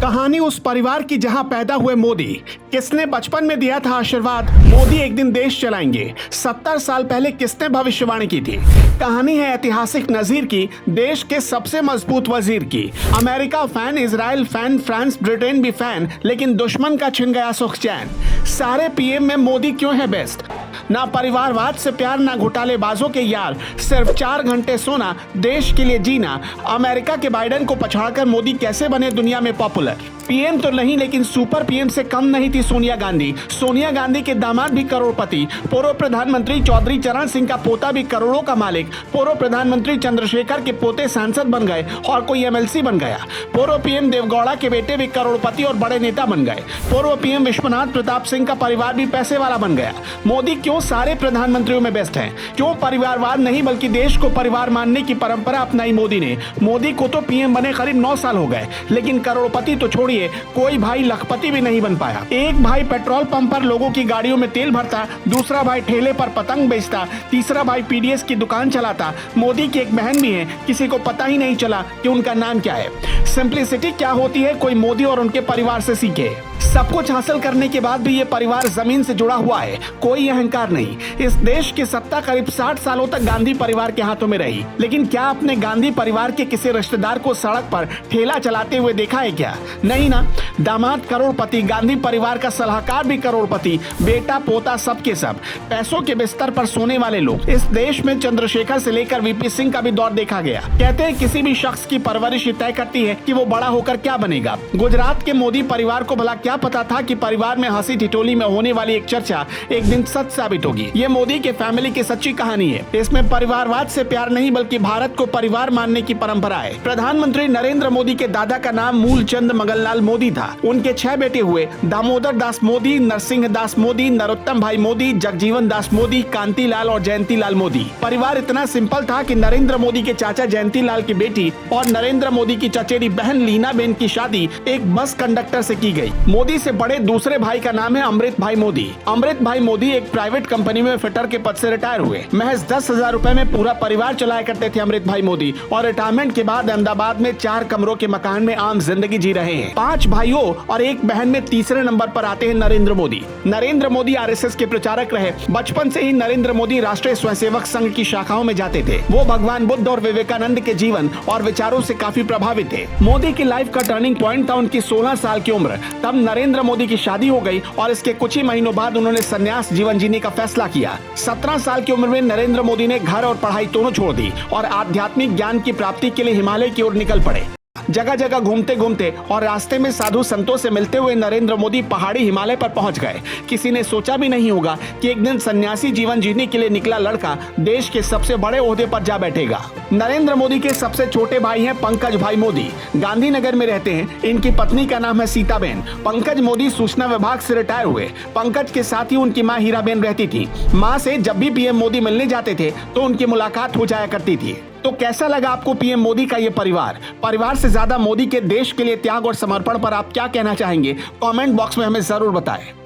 कहानी उस परिवार की जहां पैदा हुए मोदी। किसने बचपन में दिया था आशीर्वाद, मोदी एक दिन देश चलाएंगे। 70 साल पहले किसने भविष्यवाणी की थी। कहानी है ऐतिहासिक नजीर की, देश के सबसे मजबूत वजीर की। America fan, Israel fan, France Britain भी फैन, लेकिन दुश्मन का छिन गया सुख चैन। सारे पीएम में मोदी क्यों है बेस्ट। ना परिवारवाद से प्यार, ना घोटालेबाजों के यार, सिर्फ 4 घंटे सोना, देश के लिए जीना। अमेरिका के बाइडेन को पछाड़कर मोदी कैसे बने दुनिया में पॉपुलर। पीएम तो नहीं, लेकिन सुपर पीएम से कम नहीं थी सोनिया गांधी। सोनिया गांधी के दामाद भी करोड़पति, पूर्व प्रधानमंत्री चौधरी चरण सिंह का पोता भी करोड़ों का मालिक, पूर्व प्रधानमंत्री चंद्रशेखर के पोते सांसद बन गए और कोई एमएलसी बन गया, पूर्व पीएम देवगौड़ा के बेटे भी करोड़पति और बड़े नेता बन गए, पूर्व पीएम विश्वनाथ प्रताप सिंह का परिवार भी पैसे वाला बन गया। मोदी क्यों सारे प्रधानमंत्रियों में बेस्ट हैं। क्यों परिवारवाद नहीं बल्कि देश को परिवार मानने की परंपरा अपनाई मोदी ने। मोदी को तो पीएम बने करीब 9 साल हो गए, लेकिन करोड़पति तो छोड़िए, कोई भाई लखपति भी नहीं बन पाया। एक भाई पेट्रोल पंप पर लोगों की गाड़ियों में तेल भरता, दूसरा भाई ठेले पर पतंग बेचता, तीसरा भाई पीडीएस की दुकान चलाता। मोदी की एक बहन भी है, किसी को पता ही नहीं चला कि उनका नाम क्या है। सिंप्लिसिटी क्या होती है, कोई मोदी और उनके परिवार से सीखे। सब कुछ हासिल करने के बाद भी ये परिवार जमीन से जुड़ा हुआ है, कोई अहंकार नहीं। इस देश की सत्ता करीब 60 सालों तक गांधी परिवार के हाथों में रही, लेकिन क्या आपने गांधी परिवार के किसी रिश्तेदार को सड़क पर ठेला चलाते हुए देखा है क्या? नहीं ना। दामाद करोड़पति, गांधी परिवार का सलाहकार भी करोड़पति, बेटा पोता सबके सब पैसों के बिस्तर पर सोने वाले लोग। इस देश में चंद्रशेखर से लेकर वीपी सिंह का भी दौर देखा गया। कहते हैं किसी भी शख्स की परवरिश तय करती है कि वो बड़ा होकर क्या बनेगा। गुजरात के मोदी परिवार को भला क्या पता था कि परिवार में हंसी ठिठोली में होने वाली एक चर्चा एक दिन सच साबित होगी। ये मोदी के फैमिली की सच्ची कहानी है। इसमें परिवारवाद से प्यार नहीं बल्कि भारत को परिवार मानने की परंपरा है। प्रधानमंत्री नरेंद्र मोदी के दादा का नाम मूलचंद मगनलाल मोदी था। उनके 6 बेटे हुए, दामोदर दास मोदी, नरसिंह दास मोदी, नरोत्तम भाई मोदी, जगजीवन दास मोदी, कांतिलाल और जयंतीलाल मोदी। परिवार इतना सिंपल था कि नरेंद्र मोदी के चाचा जयंतीलाल की बेटी और नरेंद्र मोदी की चचेरी बहन लीना बेन की शादी एक बस कंडक्टर से की गई। मोदी से बड़े दूसरे भाई का नाम है अमृत भाई मोदी। अमृत भाई मोदी एक प्राइवेट कंपनी में फिटर के पद से रिटायर हुए। महज 10,000 रुपए में पूरा परिवार चलाया करते थे अमृत भाई मोदी, और रिटायरमेंट के बाद अहमदाबाद में 4 कमरों के मकान में आम जिंदगी जी रहे हैं। 5 भाइयों और एक बहन में तीसरे नंबर पर आते हैं नरेंद्र मोदी। नरेंद्र मोदी आरएसएस के प्रचारक रहे। बचपन से ही नरेंद्र मोदी राष्ट्रीय स्वयंसेवक संघ की शाखाओं में जाते थे। वो भगवान बुद्ध और विवेकानंद के जीवन और विचारों से काफी प्रभावित थे। मोदी की लाइफ का टर्निंग पॉइंट था उनकी 16 साल की उम्र। तब नरेंद्र मोदी की शादी हो गई और इसके कुछ ही महीनों बाद उन्होंने संन्यास जीवन जीने का फैसला किया। 17 साल की उम्र में नरेंद्र मोदी ने घर और पढ़ाई दोनों छोड़ दी और आध्यात्मिक ज्ञान की प्राप्ति के लिए हिमालय की ओर निकल पड़े। जगह जगह घूमते घूमते और रास्ते में साधु संतों से मिलते हुए नरेंद्र मोदी पहाड़ी हिमालय पर पहुंच गए। किसी ने सोचा भी नहीं होगा कि एक दिन सन्यासी जीवन जीने के लिए निकला लड़का देश के सबसे बड़े ओहदे पर जा बैठेगा। नरेंद्र मोदी के सबसे छोटे भाई हैं पंकज भाई मोदी, गांधीनगर में रहते हैं। इनकी पत्नी का नाम है सीताबेन। पंकज मोदी सूचना विभाग से रिटायर हुए। पंकज के साथ ही उनकी माँ हीराबेन रहती थी। माँ से जब भी पीएम मोदी मिलने जाते थे तो उनकी मुलाकात हो जाया करती थी। तो कैसा लगा आपको पीएम मोदी का ये परिवार से ज्यादा मोदी के देश के लिए त्याग और समर्पण पर आप क्या कहना चाहेंगे? कमेंट बॉक्स में हमें जरूर बताएं।